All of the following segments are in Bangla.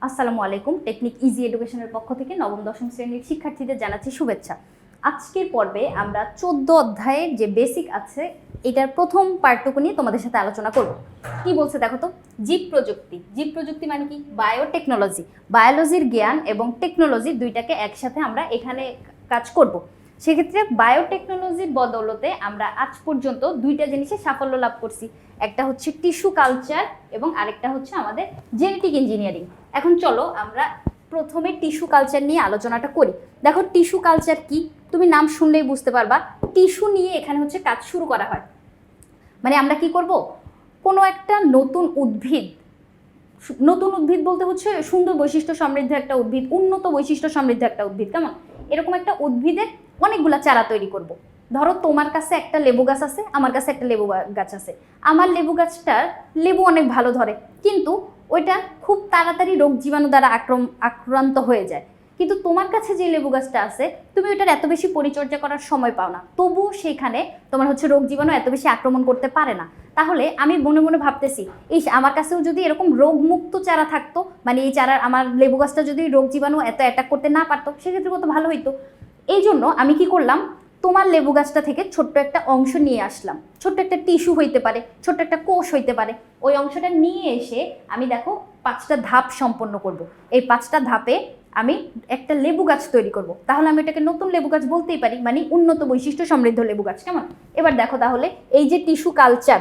আসসালামু আলাইকুম। টেকনিক ইজি এডুকেশনের পক্ষ থেকে নবম দশম শ্রেণীর শিক্ষার্থীদের জানাচ্ছি শুভেচ্ছা। আজকের পর্বে আমরা 14 অধ্যায়ের যে বেসিক আছে এটার প্রথম পার্টটুকু নিয়ে তোমাদের সাথে আলোচনা করব। কি বলছে দেখো তো, জীব প্রযুক্তি। জীব প্রযুক্তি মানে কি? বায়োটেকনোলজি। বায়োলজির জ্ঞান এবং টেকনোলজি দুইটাকে একসাথে আমরা এখানে কাজ করব। সেক্ষেত্রে বায়োটেকনোলজির বদৌলতে আমরা আজ পর্যন্ত দুইটা জিনিসে সাফল্য লাভ করছি। একটা হচ্ছে টিস্যু কালচার এবং আরেকটা হচ্ছে আমাদের জেনেটিক ইঞ্জিনিয়ারিং। এখন চলো আমরা প্রথমে টিস্যু কালচার নিয়ে আলোচনাটা করি। দেখো টিস্যু কালচার কি, তুমি নাম শুনলেই বুঝতে পারবা। টিস্যু নিয়ে এখানে হচ্ছে কাজ শুরু করা হয়। মানে আমরা কি করব, কোনো একটা নতুন উদ্ভিদ, নতুন উদ্ভিদ বলতে হচ্ছে সুন্দর বৈশিষ্ট্য সমৃদ্ধ একটা উদ্ভিদ, উন্নত বৈশিষ্ট্য সমৃদ্ধ একটা উদ্ভিদ, কেমন এরকম একটা উদ্ভিদের অনেকগুলা চারা তৈরি করব। ধরো তোমার কাছে একটা লেবু গাছ আছে, আমার কাছে একটা লেবু গাছ আছে। আমার লেবু গাছটার লেবু অনেক ভালো ধরে, কিন্তু ওইটা খুব তাড়াতাড়ি রোগ জীবাণু দ্বারা আক্রান্ত হয়ে যায়। কিন্তু তোমার কাছে যে লেবু গাছটা আছে, তুমি ওটার এত বেশি পরিচর্যা করার সময় পাও না, তবুও সেখানে তোমার হচ্ছে রোগ জীবাণু এত বেশি আক্রমণ করতে পারে না। তাহলে আমি মনে মনে ভাবতেছি, আমার কাছেও যদি এরকম রোগমুক্ত চারা থাকতো, মানে এই চারা আমার লেবু গাছটা যদি রোগ জীবাণু এত অ্যাটাক করতে না পারতো, সেক্ষেত্রে কত ভালো হইতো। এই জন্য আমি কি করলাম, তোমার লেবু গাছটা থেকে ছোট্ট একটা অংশ নিয়ে আসলাম। ছোট্ট একটা টিস্যু হইতে পারে, ছোট্ট একটা কোষ হইতে পারে। ওই অংশটা নিয়ে এসে আমি দেখো 5টা ধাপ সম্পন্ন করব। এই 5টা ধাপে আমি একটা লেবু গাছ তৈরি করব। তাহলে আমি এটাকে নতুন লেবু গাছ বলতেই পারি, মানে উন্নত বৈশিষ্ট্য সমৃদ্ধ লেবু গাছ, কেমন? এবার দেখো তাহলে এই যে টিস্যু কালচার,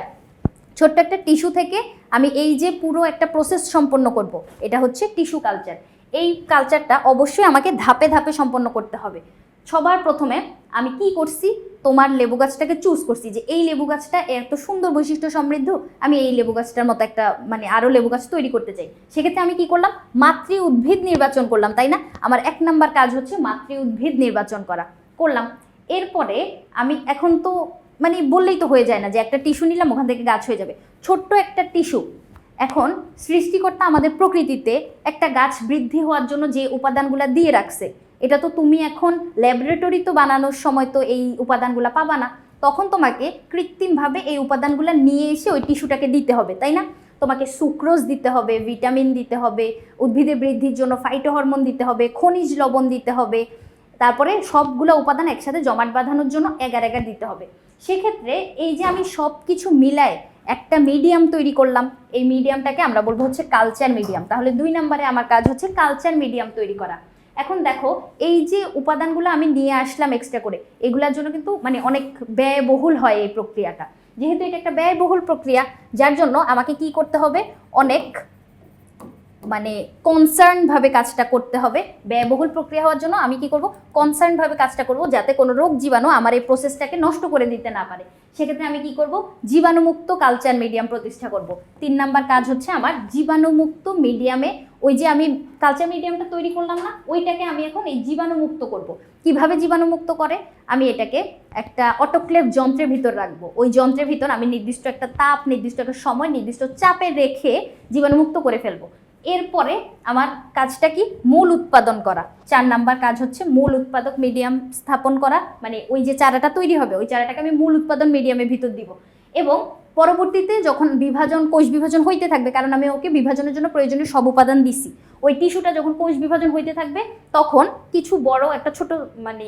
ছোট্ট একটা টিস্যু থেকে আমি এই যে পুরো একটা প্রসেস সম্পন্ন করব, এটা হচ্ছে টিস্যু কালচার। এই কালচারটা অবশ্যই আমাকে ধাপে ধাপে সম্পন্ন করতে হবে। সবার প্রথমে আমি কি করছি, তোমার লেবু গাছটাকে চুজ করছি যে এই লেবু গাছটা এত সুন্দর বৈশিষ্ট্য সমৃদ্ধ, আমি এই লেবু গাছটার মতো একটা মানে আরও লেবু গাছ তৈরি করতে চাই। সেক্ষেত্রে আমি কি করলাম, মাতৃ উদ্ভিদ নির্বাচন করলাম, তাই না? আমার 1 নাম্বার কাজ হচ্ছে মাতৃ উদ্ভিদ নির্বাচন করলাম। এরপরে আমি এখন তো মানে বললেই তো হয়ে যায় না যে একটা টিস্যু নিলাম ওখান থেকে গাছ হয়ে যাবে। ছোট্ট একটা টিস্যু, এখন সৃষ্টিকর্তা আমাদের প্রকৃতিতে একটা গাছ বৃদ্ধি হওয়ার জন্য যে উপাদানগুলো দিয়ে রাখছে, এটা তো তুমি এখন ল্যাবরেটরি তো বানানোর সময় তো এই উপাদানগুলো পাবা না, তখন তোমাকে কৃত্রিমভাবে এই উপাদানগুলো নিয়ে এসে ওই টিস্যুটাকে দিতে হবে, তাই না? তোমাকে সুক্রোজ দিতে হবে, ভিটামিন দিতে হবে, উদ্ভিদের বৃদ্ধির জন্য ফাইটোহরমোন দিতে হবে, খনিজ লবণ দিতে হবে, তারপরে সবগুলো উপাদান একসাথে জমাট বাঁধানোর জন্য এগার এগার দিতে হবে। সেক্ষেত্রে এই যে আমি সব কিছু মিলায় একটা মিডিয়াম তৈরি করলাম, এই মিডিয়ামটাকে আমরা বলবো হচ্ছে কালচার মিডিয়াম। তাহলে 2 নম্বরে আমার কাজ হচ্ছে কালচার মিডিয়াম তৈরি করা। এখন দেখো এই যে উপাদানগুলো আমি নিয়ে আসলাম এক্সট্রা করে, এগুলোর জন্য কিন্তু মানে অনেক ব্যয়বহুল হয় এই প্রক্রিয়াটা। যেহেতু এটা একটা ব্যয়বহুল প্রক্রিয়া, যার জন্য আমাকে কি করতে হবে, অনেক মানে কনসার্নভাবে কাজটা করতে হবে। ব্যয়বহুল প্রক্রিয়া হওয়ার জন্য আমি কি করব, কনসার্নভাবে কাজটা করব, যাতে কোনো রোগ জীবাণু আমার এই প্রসেসটাকে নষ্ট করে দিতে না পারে। সেক্ষেত্রে আমি কি করব, জীবাণুমুক্ত কালচার মিডিয়াম প্রতিষ্ঠা করব। 3 নাম্বার কাজ হচ্ছে আমার জীবাণুমুক্ত মিডিয়ামে, ওই যে আমি কালচার মিডিয়ামটা তৈরি করলাম না, ওইটাকে আমি এখন এই জীবাণুমুক্ত করব। কিভাবে জীবাণুমুক্ত করে, আমি এটাকে একটা অটোক্লেভ যন্ত্রের ভিতর রাখবো। ওই যন্ত্রের ভিতর আমি নির্দিষ্ট একটা তাপ, নির্দিষ্ট একটা সময়, নির্দিষ্ট চাপে রেখে জীবাণুমুক্ত করে ফেলবো। এরপরে আমার কাজটা কি, মূল উৎপাদন করা। 4 নাম্বার কাজ হচ্ছে মূল উৎপাদক মিডিয়াম স্থাপন করা, মানে ওই যে চারাটা তৈরি হবে ওই চারাটাকে আমি মূল উৎপাদন মিডিয়ামের ভিতর দিব। এবং পরবর্তীতে যখন বিভাজন, কোষ বিভাজন হইতে থাকবে, কারণ আমি ওকে বিভাজনের জন্য প্রয়োজনীয় সব উপাদান দিছি, ওই টিস্যুটা যখন কোষ বিভাজন হইতে থাকবে, তখন কিছু বড় একটা ছোট মানে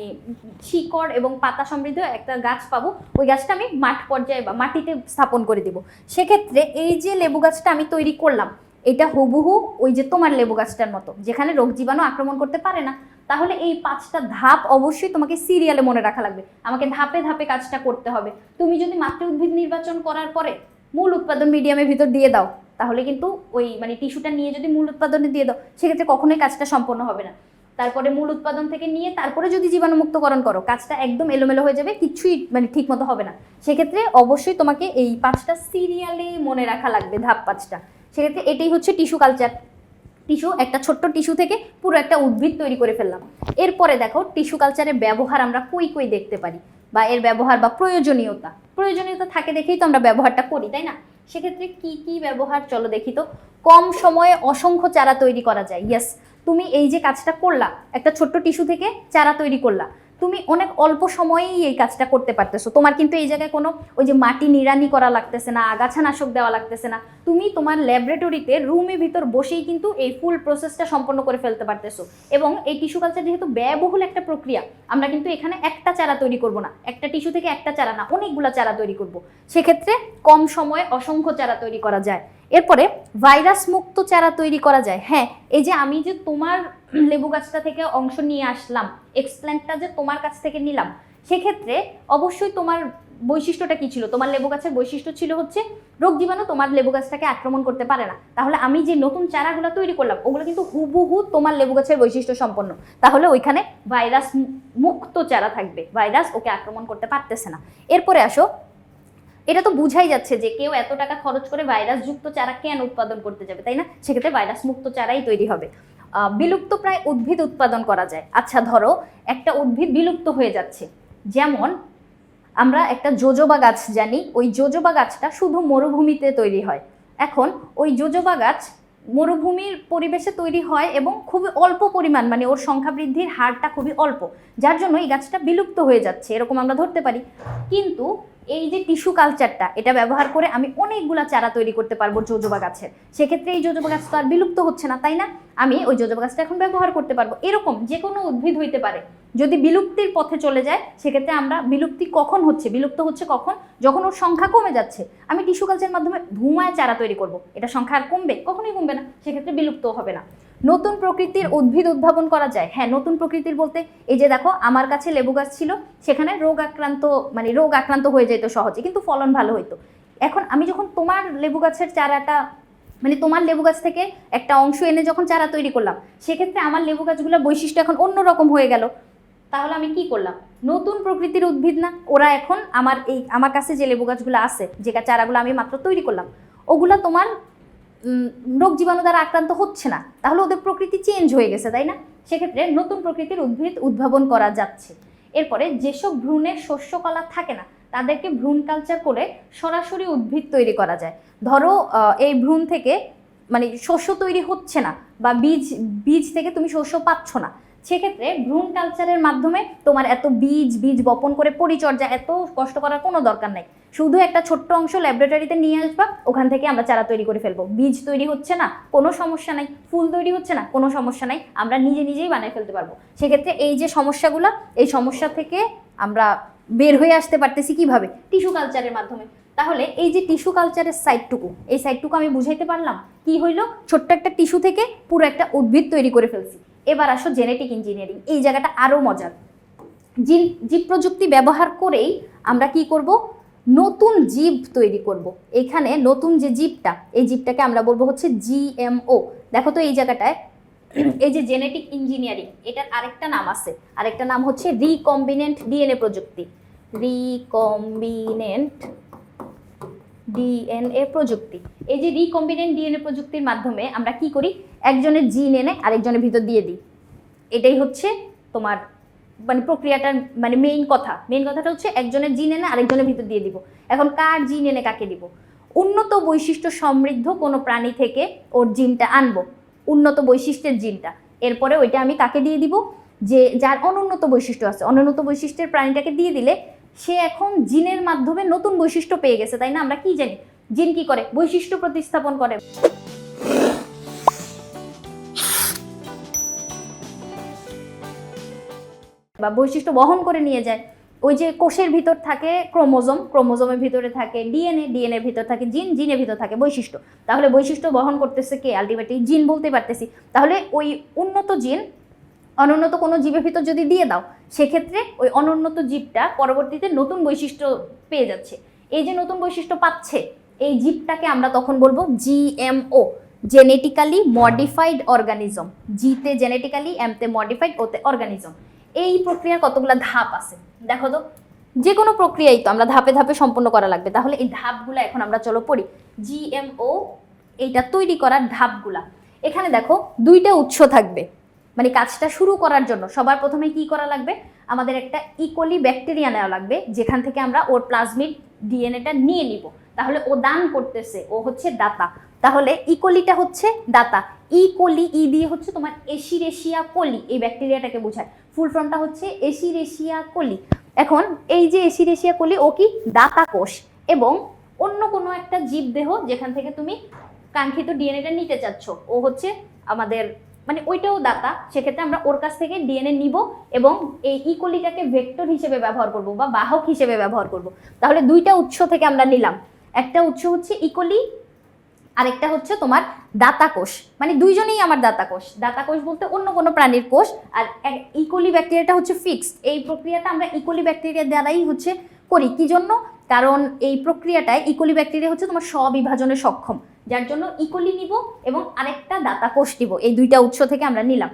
শিকড় এবং পাতা সমৃদ্ধ একটা গাছ পাবো। ওই গাছটা আমি মাঠ পর্যায়ে বা মাটিতে স্থাপন করে দিব। সেক্ষেত্রে এই যে লেবু গাছটা আমি তৈরি করলাম, এটা হুবহু ওই যে তোমার লেবু গাছটার মতো, যেখানে রোগ জীবাণু আক্রমণ করতে পারে না। তাহলে এই 5টা ধাপ অবশ্যই তোমাকে সিরিয়ালে মনে রাখা লাগবে, আমাকে ধাপে ধাপে কাজটা করতে হবে। তুমি যদি মাতৃ উদ্ভিদ নির্বাচন করার পরে মূল উৎপাদন মিডিয়ামের ভিতর দিয়ে দাও, তাহলে কিন্তু ওই মানে টিস্যুটা নিয়ে যদি মূল উৎপাদনে দিয়ে দাও, সেক্ষেত্রে কখনোই কাজটা সম্পন্ন হবে না। তারপরে মূল উৎপাদন থেকে নিয়ে তারপরে যদি জীবাণুমুক্তকরণ করো, কাজটা একদম এলোমেলো হয়ে যাবে, কিছুই মানে ঠিক মতো হবে না। সেক্ষেত্রে অবশ্যই তোমাকে এই 5টা সিরিয়ালে মনে রাখা লাগবে, ধাপ 5টা। সেক্ষেত্রে এটাই হচ্ছে টিস্যু কালচার। টিস্যু, একটা ছোট্ট টিস্যু থেকে পুরো একটা উদ্ভিদ তৈরি করে ফেললাম। এরপরে দেখো টিস্যু কালচারের ব্যবহার আমরা কই দেখতে পারি, বা এর ব্যবহার বা প্রয়োজনীয়তা থাকে দেখেই তো আমরা ব্যবহারটা করি, তাই না? সেক্ষেত্রে কি কি ব্যবহার চলো দেখি তো। কম সময়ে অসংখ্য চারা তৈরি করা যায়। ইয়েস, তুমি এই যে কাজটা করলা, একটা ছোট্ট টিস্যু থেকে চারা তৈরি করলা, তুমি অনেক অল্প সময়েই এই কাজটা করতে পারতেছো। তোমার কিন্তু এই জায়গায় কোনো ওই যে মাটি নিড়ানি করা লাগতেছে না, আগাছানাশক দেওয়া লাগতেছে না। তুমি তোমার ল্যাবরেটরিতে রুমের ভিতর বসেই কিন্তু এই ফুল প্রসেসটা সম্পন্ন করে ফেলতে পারতেছো। এবং এই টিস্যু কালচার যেহেতু ব্যয়বহুল একটা প্রক্রিয়া, আমরা কিন্তু এখানে একটা চারা তৈরি করব না, একটা টিস্যু থেকে একটা চারা না, অনেকগুলো চারা তৈরি করব। সেক্ষেত্রে কম সময়ে অসংখ্য চারা তৈরি করা যায়। এরপরে ভাইরাস মুক্ত চারা তৈরি করা যায়। হ্যাঁ, এই যে আমি যে তোমার লেবু গাছটা থেকে অংশ নিয়ে আসলাম, এক্সপ্ল্যান্টটা যে তোমার কাছ থেকে নিলাম, সেক্ষেত্রে অবশ্যই তোমার বৈশিষ্ট্যটা কি ছিল? তোমার লেবু গাছের বৈশিষ্ট্য ছিল হচ্ছে রোগ জীবাণু তোমার লেবু গাছটাকে আক্রমণ করতে পারে না। তাহলে আমি যে নতুন চারাগুলো তৈরি করলাম ওগুলো কিন্তু হুবহু তোমার লেবু গাছের বৈশিষ্ট্য সম্পন্ন। তাহলে ওইখানে ভাইরাস মুক্ত চারা থাকবে, ভাইরাস ওকে আক্রমণ করতে পারতেছে না। এরপরে আসো, এটা তো বুঝাই যাচ্ছে যে কেউ এত টাকা খরচ করে ভাইরাসযুক্ত চারা কেন উৎপাদন করতে যাবে, তাই না? সেক্ষেত্রে ভাইরাস মুক্ত চারাই তৈরি হবে। বিলুপ্ত প্রায় উদ্ভিদ উৎপাদন করা যায়। আচ্ছা, ধরো একটা উদ্ভিদ বিলুপ্ত হয়ে যাচ্ছে, যেমন আমরা একটা জোজোবা গাছ জানি, ওই জোজোবা গাছটা শুধু মরুভূমিতে তৈরি হয়। এখন ওই জোজোবা গাছ মরুভূমির পরিবেশে তৈরি হয় এবং খুবই অল্প পরিমাণ, মানে ওর সংখ্যা বৃদ্ধির হারটা খুবই অল্প, যার জন্য এই গাছটা বিলুপ্ত হয়ে যাচ্ছে, এরকম আমরা ধরতে পারি। কিন্তু এই যে টিস্যু কালচারটা, এটা ব্যবহার করে আমি অনেকগুলা চারা তৈরি করতে পারবো জোজোবা গাছের। সেক্ষেত্রে এই জোজোবা গাছ তো আর বিলুপ্ত হচ্ছে না, তাই না? আমি ওই জোজোবা গাছটা এখন ব্যবহার করতে পারবো। এরকম যে কোনো উদ্ভিদ হইতে পারে যদি বিলুপ্তির পথে চলে যায়, সেক্ষেত্রে আমরা বিলুপ্তি কখন হচ্ছে, বিলুপ্ত হচ্ছে কখন? যখন ওর সংখ্যা কমে যাচ্ছে। আমি টিস্যু কালচারের মাধ্যমে ধোঁয়ায় চারা তৈরি করব, এটা সংখ্যা আর কমবে? কখনোই কমবে না, সেক্ষেত্রে বিলুপ্ত হবে না। নতুন প্রকৃতির উদ্ভিদ উদ্ভাবন করা যায়। হ্যাঁ, নতুন প্রকৃতির বলতে এই যে দেখো আমার কাছে লেবু গাছ ছিল, সেখানে রোগ আক্রান্ত হয়ে যেত সহজে, কিন্তু ফলন ভালো হইতো। এখন আমি যখন তোমার লেবু গাছের চারাটা, মানে তোমার লেবু গাছ থেকে একটা অংশ এনে যখন চারা তৈরি করলাম, সেক্ষেত্রে আমার লেবু গাছগুলোর বৈশিষ্ট্য এখন অন্যরকম হয়ে গেল। তাহলে আমি কি করলাম? নতুন প্রকৃতির উদ্ভিদ না, ওরা এখন আমার কাছে যে লেবু গাছগুলো আছে, যে চারাগুলো আমি মাত্র তৈরি করলাম, ওগুলা তোমার রোগ জীবাণু দ্বারা আক্রান্ত হচ্ছে না, তাহলে ওদের প্রকৃতি চেঞ্জ হয়ে গেছে, তাই না? সেক্ষেত্রে নতুন প্রকৃতির উদ্ভিদ উদ্ভাবন করা যাচ্ছে। এরপরে যেসব ভ্রূণের শস্যকলা থাকে না, তাদেরকে ভ্রূণ কালচার করে সরাসরি উদ্ভিদ তৈরি করা যায়। ধরো এই ভ্রূণ থেকে মানে শস্য তৈরি হচ্ছে না, বা বীজ থেকে তুমি শস্য পাচ্ছ না, সেক্ষেত্রে ভ্রূণ কালচারের মাধ্যমে তোমার এত বীজ বপন করে পরিচর্যা এত কষ্ট করার কোনো দরকার নাই। শুধু একটা ছোট্ট অংশ ল্যাবরেটরিতে নিয়ে আসবা, ওখান থেকে আমরা চারা তৈরি করে ফেলবো। বীজ তৈরি হচ্ছে না, কোনো সমস্যা নাই। ফুল তৈরি হচ্ছে না, কোনো সমস্যা নাই, আমরা নিজেই বানিয়ে ফেলতে পারবো। সেক্ষেত্রে এই যে সমস্যাগুলো, এই সমস্যা থেকে আমরা বের হয়ে আসতে পারতেছি কিভাবে? টিস্যু কালচারের মাধ্যমে। তাহলে এই যে টিস্যু কালচারের সাইডটুকু, এই সাইডটুকু আমি বুঝাইতে পারলাম। কি হইলো? ছোট্ট একটা টিস্যু থেকে পুরো একটা উদ্ভিদ তৈরি করে ফেলছি। এবার আসো জেনেটিক ইঞ্জিনিয়ারিং, এই জায়গাটা আরও মজার। জীব প্রযুক্তি ব্যবহার করেই আমরা কি করব? নতুন জীব তৈরি করব। এখানে নতুন যে জীবটা, এই জীবটাকে আমরা বলবো হচ্ছে জিএমও। দেখো তো এই জায়গাটায় এই যে জেনেটিক ইঞ্জিনিয়ারিং, এটার আরেকটা নাম আছে, আরেকটা নাম হচ্ছে রিকম্বিনেন্ট ডিএনএ প্রযুক্তি। রিকম্বিনেন্ট ডিএনএ প্রযুক্তি। এই যে রিকম্বিনেন্ট ডিএনএ প্রযুক্তির মাধ্যমে আমরা কি করি? একজনের জিন এনে আরেকজনের ভিতর দিয়ে দিই। এটাই হচ্ছে তোমার মানে প্রক্রিয়াটার মানে মেইন কথাটা হচ্ছে একজনের জিন এনে আরেকজনের ভিতর দিয়ে দিব। এখন কার জিন এনে কাকে দিব? উন্নত বৈশিষ্ট্য সমৃদ্ধ কোনো প্রাণী থেকে ওর জিনটা আনবো, উন্নত বৈশিষ্ট্যের জিনটা। এরপরে ওইটা আমি কাকে দিয়ে দিব? যে যার অনুন্নত বৈশিষ্ট্য আছে, অনুন্নত বৈশিষ্ট্যের প্রাণীটাকে দিয়ে দিলে সে এখন জিনের মাধ্যমে নতুন বৈশিষ্ট্য পেয়ে গেছে, তাই না? আমরা কি জানি জিন কি করে? বৈশিষ্ট্য প্রতিস্থাপন করে। বা বৈশিষ্ট্য বহন করে নিয়ে যায়। ওই যে কোষের ভিতর থাকে ক্রোমোজোমের ভিতরে থাকে ডিএনএর ভিতর থাকে জিনের ভিতর থাকে বৈশিষ্ট্য। তাহলে বৈশিষ্ট্য বহন করতেছে কে? আলটিমেটলি জিন বলতে পারতেছি। তাহলে ওই উন্নত জিন অনুন্নত কোনো জীবের ভিতর যদি দিয়ে দাও, সেক্ষেত্রে ওই অনুন্নত জীবটা পরবর্তীতে নতুন বৈশিষ্ট্য পেয়ে যাচ্ছে। এই যে নতুন বৈশিষ্ট্য পাচ্ছে, এই জীবটাকে আমরা তখন বলবো জিএমও, জেনেটিক্যালি মডিফাইড অর্গানিজম। জিতে জেনেটিক্যালি, এমতে মডিফাইড, ওতে অর্গানিজম। এই প্রক্রিয়ার কতগুলো ধাপ আছে দেখো তো। যে কোনো প্রক্রিয়াই তো আমরা ধাপে ধাপে সম্পন্ন করা লাগবে। তাহলে এই ধাপগুলো এখন আমরা চলো পড়ি। জিএমও এইটা তৈরি করার ধাপগুলা। এখানে দেখো দুইটা উৎস থাকবে, মানে কাজটা শুরু করার জন্য সবার প্রথমে কি করা লাগবে? আমাদের একটা ইকোলি ব্যাকটেরিয়া নেওয়া লাগবে, যেখান থেকে আমরা ওর প্লাজমিড ডিএনএটা নিয়ে নিব। তাহলে ও দান করতেছে, ও হচ্ছে দাতা। তাহলে ইকোলিটা হচ্ছে দাতা। ই কোলি, ই দিয়ে হচ্ছে তোমার এশিরেশিয়া কোলি, এই ব্যাকটেরিয়াটাকে বোঝায়। ফুল ফর্মটা হচ্ছে এশিরেশিয়া কোলি। এখন এই যে এশিরেশিয়া কোলি, ও কি দাতা কোষ, এবং অন্য কোনো একটা জীবদেহ যেখান থেকে তুমি কাঙ্ক্ষিত ডিএনএটা নিতে চাচ্ছ, ও হচ্ছে আমাদের মানে ওইটাও দাতা। সেক্ষেত্রে আমরা ওর কাছ থেকে ডিএনএ নিব এবং এই ইকোলিটাকে ভেক্টর হিসেবে ব্যবহার করব বা বাহক হিসেবে ব্যবহার করব। তাহলে দুইটা উৎস থেকে আমরা নিলাম, একটা উৎস হচ্ছে ইকোলি, আরেকটা হচ্ছে তোমার দাতা কোষ। মানে দুইজনেই আমার দাতা কোষ। দাতা কোষ বলতে অন্য কোনো প্রাণীর কোষ, আর ইকোলি ব্যাকটেরিয়াটা হচ্ছে ফিক্সড। এই প্রক্রিয়াটা আমরা ইকোলি ব্যাকটেরিয়া দ্বারাই হচ্ছে করি। কি জন্য? কারণ এই প্রক্রিয়াটায় ইকোলি ব্যাকটেরিয়া হচ্ছে তোমার স্ববিভাজনে সক্ষম, যার জন্য ইকোলি নিব এবং আরেকটা দাতা কোষ নিব। এই দুইটা উৎস থেকে আমরা নিলাম।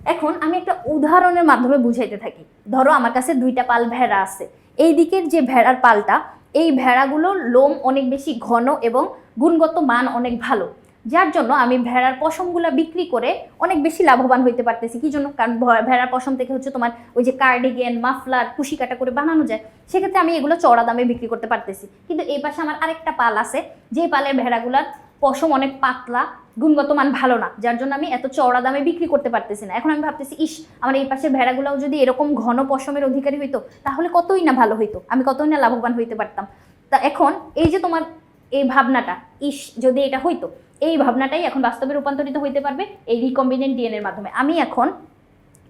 এখন আমি একটা উদাহরণের মাধ্যমে বুঝাইতে থাকি। ধরো আমার কাছে দুইটা পাল ভেড়া আছে। এই দিকের যে ভেড়ার পালটা, এই ভেড়াগুলোর লোম অনেক বেশি ঘন এবং গুণগত মান অনেক ভালো, যার জন্য আমি ভেড়ার পশমগুলো বিক্রি করে অনেক বেশি লাভবান হইতে পারতেছি। কি জন্য? কারণ ভেড়ার পশম থেকে হচ্ছে তোমার ওই যে কার্ডিগেন, মাফলার, কুশি কাটা করে বানানো যায়। সেক্ষেত্রে আমি এগুলো চড়া দামে বিক্রি করতে পারতেছি। কিন্তু এই পাশে আমার আরেকটা পাল আছে, যে পালের ভেড়াগুলার পশম অনেক পাতলা, গুণগত মান ভালো না, যার জন্য আমি এত চড়া দামে বিক্রি করতে পারতেছি না। এখন আমি ভাবতেছি, ইস, আমার এই পাশের ভেড়াগুলোও যদি এরকম ঘন পশমের অধিকারী হইতো, তাহলে কতই না ভালো হইতো, আমি কতই না লাভবান হইতে পারতাম। তা এখন এই যে তোমার এই ভাবনাটা, ইস যদি এটা হইতো, এই ভাবনাটাই এখন বাস্তবে রূপান্তরিত হইতে পারবে এই রিকম্বিনেন্ট ডিএনএর মাধ্যমে। আমি এখন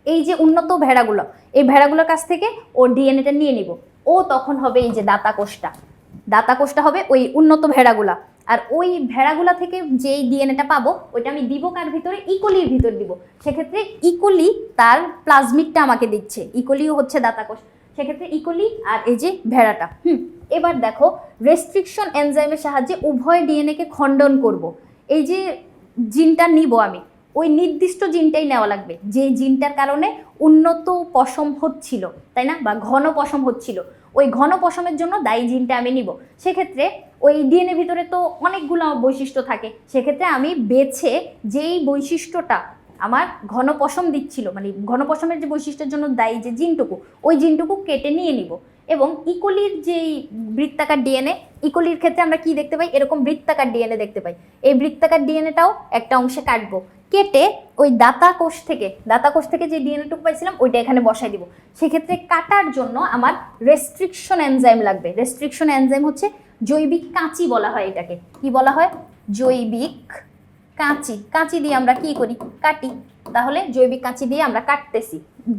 এই যে উন্নত ভেড়াগুলো, এই ভেড়াগুলোর কাছ থেকে ওর ডিএনএটা নিয়ে নিব। ও তখন হবে এই যে দাতা কোষটা, দাতা কোষটা হবে ওই উন্নত ভেড়াগুলা। আর ওই ভেড়াগুলা থেকে যেই ডিএনএটা পাবো, ওইটা আমি দিব কার ভিতরে? ইকোলির ভিতর দিব। সেক্ষেত্রে ইকোলি তার প্লাজমিডটা আমাকে দিচ্ছে, ইকোলিও হচ্ছে দাতা কোষ। সেক্ষেত্রে ইকোলি আর এই যে ভেড়াটা। এবার দেখো, রেস্ট্রিকশন এনজাইমের সাহায্যে উভয় ডিএনএকে খণ্ডন করব। এই যে জিনটা নিব আমি, ওই নির্দিষ্ট জিনটাই নেওয়া লাগবে, যে জিনটার কারণে উন্নত পশম হচ্ছিল, তাই না, বা ঘন পশম হচ্ছিল, ওই ঘন পশমের জন্য দায়ী জিনটা আমি নিব। সেক্ষেত্রে ওই ডিএনএ ভিতরে তো অনেকগুলো বৈশিষ্ট্য থাকে। সেক্ষেত্রে আমি বেছে যেই বৈশিষ্ট্যটা আমার ঘন পশম দিচ্ছিল, মানে ঘন পশমের যে বৈশিষ্ট্যের জন্য দায়ী যে জিনটুকু, ওই জিনটুকু কেটে নিয়ে নিব। এবং ইকোলির যেই বৃত্তাকার ডিএনএ, ইকোলির ক্ষেত্রে আমরা কি দেখতে পাই? এরকম বৃত্তাকার ডিএনএ দেখতে পাই। এই বৃত্তাকার ডিএনএটাও একটা অংশে কাটবো, কেটে ওই দাতা কোষ থেকে যে ডিএনএটুকু পাইছিলাম ওইটা এখানে বসাই দিব। সেক্ষেত্রে কাটার জন্য আমার রেস্ট্রিকশন এনজাইম লাগবে। রেস্ট্রিকশন এনজাইম হচ্ছে জৈবিক কাঁচি বলা হয় এটাকে। কি বলা হয়? জৈবিক কাঁচি। কাঁচি দিয়ে আমরা কি করি? কাটি। তাহলে জৈবিক কাঁচি দিয়ে আমরা কাটতেছি,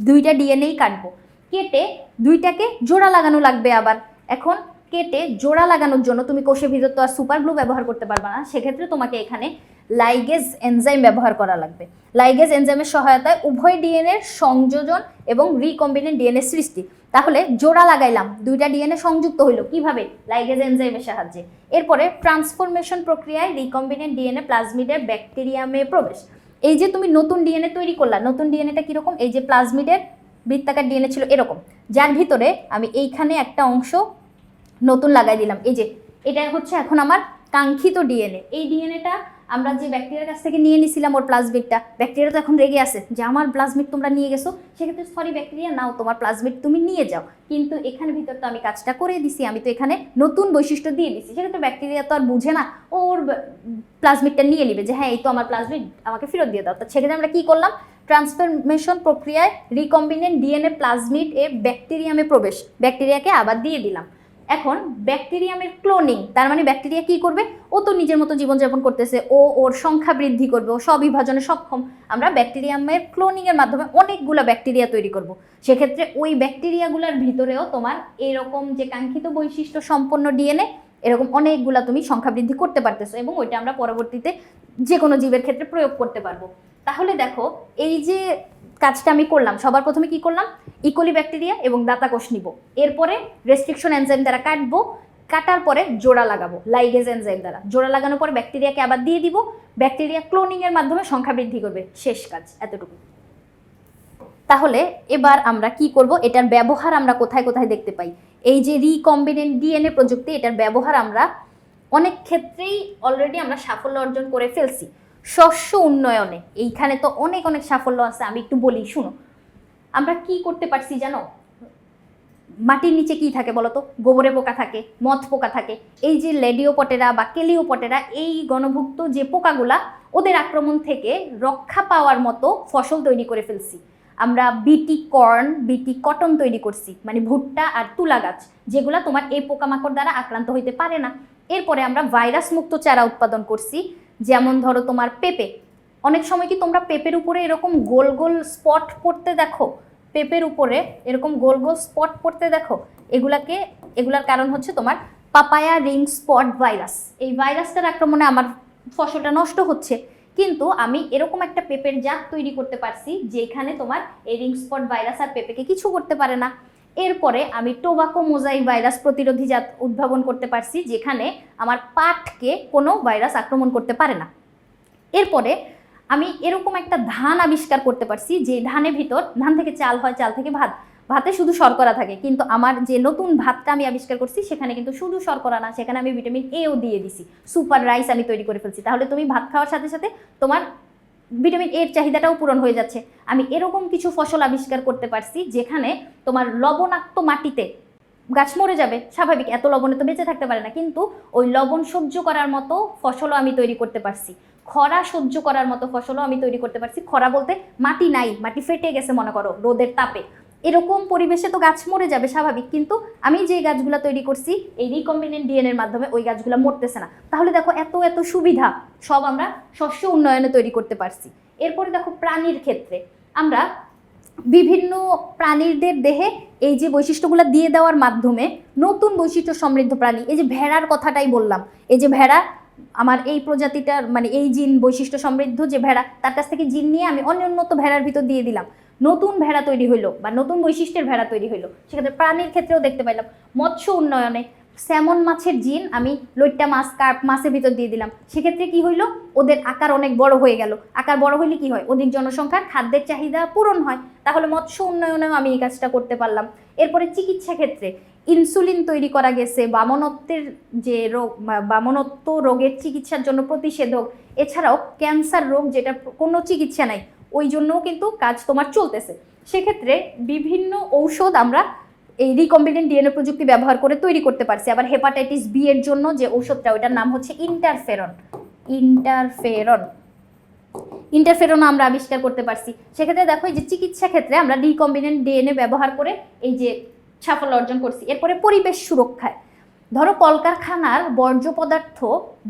দুইটা ডিএনএই কাটবো। কেটে দুইটাকে জোড়া লাগানো লাগবে আবার। এখন কেটে জোড়া লাগানোর জন্য তুমি কোষের ভিতর তো আর সুপার গ্লু ব্যবহার করতে পারবে না। সেক্ষেত্রে তোমাকে এখানে লাইগেজ এনজাইম ব্যবহার করা লাগবে। লাইগেজ এনজাইমের সহায়তায় উভয় ডিএনএর সংযোজন এবং রিকম্বিনেন্ট ডিএনএ সৃষ্টি। তাহলে জোড়া লাগাইলাম, দুইটা ডিএনএ সংযুক্ত হইলো কিভাবে? লাইগেজ এনজাইমের সাহায্যে। এরপরে ট্রান্সফরমেশন প্রক্রিয়ায় রিকম্বিনেন্ট ডিএনএ প্লাজমিডের ব্যাকটেরিয়ামে প্রবেশ। এই যে তুমি নতুন ডিএনএ তৈরি করলা, নতুন ডিএনএটা কিরকম? এই যে প্লাজমিডের বৃত্তাকার ডিএনএ ছিল এরকম, যার ভিতরে আমি এইখানে একটা অংশ নতুন লাগাই দিলাম। এই যে এটা হচ্ছে এখন আমার কাঙ্ক্ষিত ডিএনএ। এই ডিএনএটা আমরা যে ব্যাকটেরিয়ার কাছ থেকে নিয়ে নিছিলাম ওর প্লাজমিডটা, ব্যাকটেরিয়া তো এখন রেগে আছে যে আমার প্লাজমিড তোমরা নিয়ে গেছো। সেক্ষেত্রে সরি ব্যাকটেরিয়া, নাও তোমার প্লাজমিড তুমি নিয়ে যাও। কিন্তু এখানে ভিতর তো আমি কাজটা করে দিছি, আমি তো এখানে নতুন বৈশিষ্ট্য দিয়ে দিছি। সেক্ষেত্রে ব্যাকটেরিয়া তো আর বুঝে না ওর প্লাজমিডটা নিয়ে নিবে যে হ্যাঁ এই তো আমার প্লাজমিড, আমাকে ফেরত দিয়ে দাও। তো সেক্ষেত্রে আমরা কি করলাম? ট্রান্সফরমেশন প্রক্রিয়ায় রিকম্বিনেন্ট ডিএনএ প্লাজমিড এর ব্যাকটেরিয়ামে প্রবেশ, ব্যাকটেরিয়াকে আবার দিয়ে দিলাম। এখন ব্যাকটেরিয়ামের ক্লোনিং, তার মানে ব্যাকটেরিয়া কি করবে? ও তো নিজের মতো জীবনযাপন করতেছে, ও ওর সংখ্যা বৃদ্ধি করবে, ও স্ববিভাজনে সক্ষম। আমরা ব্যাকটেরিয়ামের ক্লোনিংয়ের মাধ্যমে অনেকগুলো ব্যাকটেরিয়া তৈরি করব। সেক্ষেত্রে ওই ব্যাকটেরিয়াগুলোর ভিতরেও তোমার এরকম যে কাঙ্ক্ষিত বৈশিষ্ট্য সম্পন্ন ডিএনএ, এরকম অনেকগুলা তুমি সংখ্যা বৃদ্ধি করতে পারতেছো, এবং ওইটা আমরা পরবর্তীতে যে কোনো জীবের ক্ষেত্রে প্রয়োগ করতে পারবো। তাহলে দেখো, এই যে কাজটা আমি করলাম, সবার প্রথমে কি করলাম? ইকোলি ব্যাকটেরিয়া এবং দাতা কোষ নিব, এরপরে রেস্ট্রিকশন এনজাইম দ্বারা কাটবো, কাটার পরে জোড়া লাগাবো লাইগেজ এনজাইম দ্বারা। জোড়া লাগানোর পর ব্যাকটেরিয়াকে আবার দিয়ে দিব, ব্যাকটেরিয়া ক্লোনিং এর মাধ্যমে সংখ্যা বৃদ্ধি করবে। শেষ কাজ এতটুকু। তাহলে এবার আমরা কি করব? এটার ব্যবহার আমরা কোথায় কোথায় দেখতে পাই? এই যে রিকম্বিনেন্ট ডিএনএ প্রযুক্তি, এটার ব্যবহার আমরা অনেক ক্ষেত্রেই অলরেডি আমরা সাফল্য অর্জন করে ফেলছি। শস্য উন্নয়নে এইখানে তো অনেক সাফল্য আছে, আমি একটু বলি, শুনো। আমরা কি করতে পারছি জানো? মাটির নিচে কি থাকে বলো তো? গোবরে পোকা থাকে, মথ পোকা থাকে। এই যে লেডিওপটেরা বা কেলিওপটেরা, এই গণভুক্ত যে পোকাগুলা, ওদের আক্রমণ থেকে রক্ষা পাওয়ার মতো ফসল তৈরি করে ফেলছি। আমরা বিটি কর্ন, বিটি কটন তৈরি করছি, মানে ভুট্টা আর তুলা গাছ, যেগুলা তোমার এই পোকামাকড় দ্বারা আক্রান্ত হইতে পারে না। এরপরে আমরা ভাইরাস মুক্ত চারা উৎপাদন করছি, যেমন ধরো তোমার পেঁপে। অনেক সময় কি তোমরা পেঁপের উপরে এরকম গোল গোল স্পট পড়তে দেখো? পেঁপের উপরে এরকম গোল গোল স্পট পড়তে দেখো? এগুলার কারণ হচ্ছে তোমার পাপায়া রিং স্পট ভাইরাস। এই ভাইরাসটার আক্রমণে আমার ফসলটা নষ্ট হচ্ছে, কিন্তু আমি এরকম একটা পেঁপের জাত তৈরি করতে পারছি যেখানে তোমার এই রিং স্পট ভাইরাস আর পেঁপেকে কিছু করতে পারে না। এরপরে আমি টোবাকো মোজাইক ভাইরাস প্রতিরোধী জাত উদ্ভাবন করতে পারছি, যেখানে আমার পাটকে কোনো ভাইরাস আক্রমণ করতে পারে না। এরপরে আমি এরকম একটা ধান আবিষ্কার করতে পারছি যে ধানের ভিতর, ধান থেকে চাল হয়, চাল থেকে ভাত, ভাতে শুধু শর্করা থাকে, কিন্তু আমার যে নতুন ভাতটা আমি আবিষ্কার করছি সেখানে কিন্তু শুধু শর্করা না, সেখানে আমি ভিটামিন এও দিয়ে দিছি। সুপার রাইস আমি তৈরি করে ফেলছি। তাহলে তুমি ভাত খাওয়ার সাথে সাথে তোমার ভিটামিন এর চাহিদাটাও পূরণ হয়ে যাচ্ছে। আমি এরকম কিছু ফসল আবিষ্কার করতে পারছি যেখানে তোমার লবণাক্ত মাটিতে গাছ মরে যাবে, স্বাভাবিক, এত লবণে তো বেঁচে থাকতে পারে না, কিন্তু ওই লবণ সহ্য করার মতো ফসলও আমি তৈরি করতে পারছি। খরা সহ্য করার মতো ফসলও আমি তৈরি করতে পারছি। খরা বলতে মাটি নাই, মাটি ফেটে গেছে মনে করো রোদের তাপে, এরকম পরিবেশে তো গাছ মরে যাবে স্বাভাবিক, কিন্তু আমি যে গাছগুলো তৈরি করছি এই রিকম্বিনেন্ট ডিএনএর মাধ্যমে ওই গাছগুলো মরতেছে না। তাহলে দেখো এত এত সুবিধা সব আমরা শস্য উন্নয়নে তৈরি করতে পারছি। এরপরে দেখো প্রাণীর ক্ষেত্রে আমরা বিভিন্ন প্রাণীদের দেহে এই যে বৈশিষ্ট্যগুলো দিয়ে দেওয়ার মাধ্যমে নতুন বৈশিষ্ট্য সমৃদ্ধ প্রাণী, এই যে ভেড়ার কথাটাই বললাম, এই যে ভেড়া আমার এই প্রজাতিটার মানে এই জিন বৈশিষ্ট্য সমৃদ্ধ যে ভেড়া, তার কাছ থেকে জিন নিয়ে আমি অন্যুন্নত ভেড়ার ভিতর দিয়ে দিলাম, নতুন ভেড়া তৈরি হইলো বা নতুন বৈশিষ্ট্যের ভেড়া তৈরি হইলো। সেক্ষেত্রে প্রাণীর ক্ষেত্রেও দেখতে পাইলাম। মৎস্য উন্নয়নে স্যামন মাছের জিন আমি লইট্টা মাছ, কার্প মাছের ভিতর দিয়ে দিলাম, সেক্ষেত্রে কি হইলো? ওদের আকার অনেক বড় হয়ে গেল। আকার বড় হইলে কি হয়? অধিক জনসংখ্যার খাদ্যের চাহিদা পূরণ হয়। তাহলে মৎস্য উন্নয়নেও আমি এই কাজটা করতে পারলাম। এরপরে চিকিৎসা ক্ষেত্রে ইনসুলিন তৈরি করা গেছে, বামনত্বের যে রোগ, বামনত্ব রোগের চিকিৎসার জন্য প্রতিষেধক, এছাড়াও ক্যান্সার রোগ যেটা কোনো চিকিৎসা নাই ওই জন্যও কিন্তু কাজ তোমার চলতেছে। সেক্ষেত্রে বিভিন্ন ঔষধ আমরা এই রিকম্বিনেন্ট ডিএনএ প্রযুক্তি ব্যবহার করে তৈরি করতে পারছি। আবার হেপাটাইটিস বি এর জন্য যে ঔষধটা, ওটার নাম হচ্ছে ইন্টারফেরন আমরা আবিষ্কার করতে পারছি। সেক্ষেত্রে দেখো এই যে চিকিৎসা ক্ষেত্রে আমরা রিকম্বিনেন্ট ডিএনএ ব্যবহার করে এই যে সাফল্য অর্জন করছি। এরপরে পরিবেশ সুরক্ষায় ধরো কলকারখানার বর্জ্য পদার্থ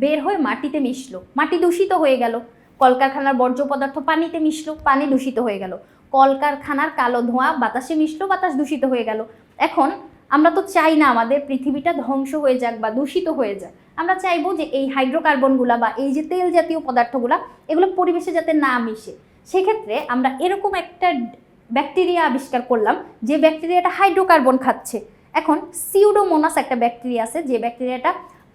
বের হয়ে মাটিতে মিশলো, মাটি দূষিত হয়ে গেল। কলকারখানার বর্জ্য পদার্থ পানিতে মিশলো, পানি দূষিত হয়ে গেল। কলকারখানার কালো ধোঁয়া বাতাসে মিশলো, বাতাস দূষিত হয়ে গেল। এখন আমরা তো চাই না আমাদের পৃথিবীটা ধ্বংস হয়ে যাক বা দূষিত হয়ে যাক। আমরা চাইবো যে এই হাইড্রোকার্বনগুলা বা এই যে তেল জাতীয় পদার্থগুলা এগুলো পরিবেশে যাতে না মিশে। সেক্ষেত্রে আমরা এরকম একটা ব্যাকটেরিয়া আবিষ্কার করলাম যে ব্যাকটেরিয়াটা হাইড্রোকার্বন খাচ্ছে। এখন সিউডোমোনাস একটা ব্যাকটেরিয়া আছে, যে ব্যাকটেরিয়াটা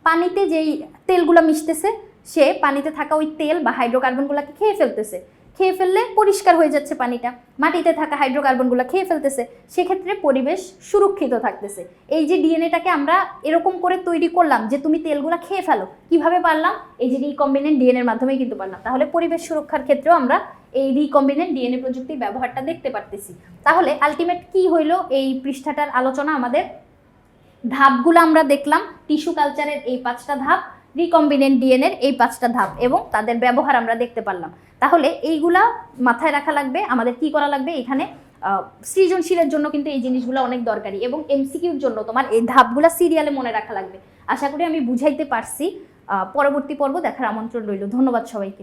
পানিতে যেই তেলগুলো মিশতেছে সে পানিতে থাকা ওই তেল বা হাইড্রোকার্বনগুলোকে খেয়ে ফেলতেছে। খেয়ে ফেললে পরিষ্কার হয়ে যাচ্ছে পানিটা, মাটিতে থাকা হাইড্রোকার্বনগুলো খেয়ে ফেলতেছে, সেক্ষেত্রে পরিবেশ সুরক্ষিত থাকতেছে। এই যে ডিএনএটাকে আমরা এরকম করে তৈরি করলাম যে তুমি তেলগুলো খেয়ে ফেলো, কিভাবে পারলাম? এই যে রিকম্বিনেন্ট ডিএনএর মাধ্যমেই কিন্তু পারলাম। তাহলে পরিবেশ সুরক্ষার ক্ষেত্রেও আমরা এই রিকম্বিনেন্ট ডিএনএ প্রযুক্তির ব্যবহারটা দেখতে পারতেছি। তাহলে আলটিমেট কি হইলো এই পৃষ্ঠাটার আলোচনা? আমাদের ধাপগুলো আমরা দেখলাম, টিস্যু কালচারের এই 5টা ধাপ, রিকম্বিনেন্ট ডিএনএর এই 5টা ধাপ এবং তাদের ব্যবহার আমরা দেখতে পারলাম। তাহলে এইগুলা মাথায় রাখা লাগবে। আমাদের কি করা লাগবে? এখানে সৃজনশীলের জন্য কিন্তু এই জিনিসগুলো অনেক দরকারি এবং এমসিকিউর জন্য তোমার এই ধাপগুলো সিরিয়ালে মনে রাখা লাগবে। আশা করি আমি বুঝাইতে পারছি। পরবর্তী পর্ব দেখার আমন্ত্রণ রইল। ধন্যবাদ সবাইকে।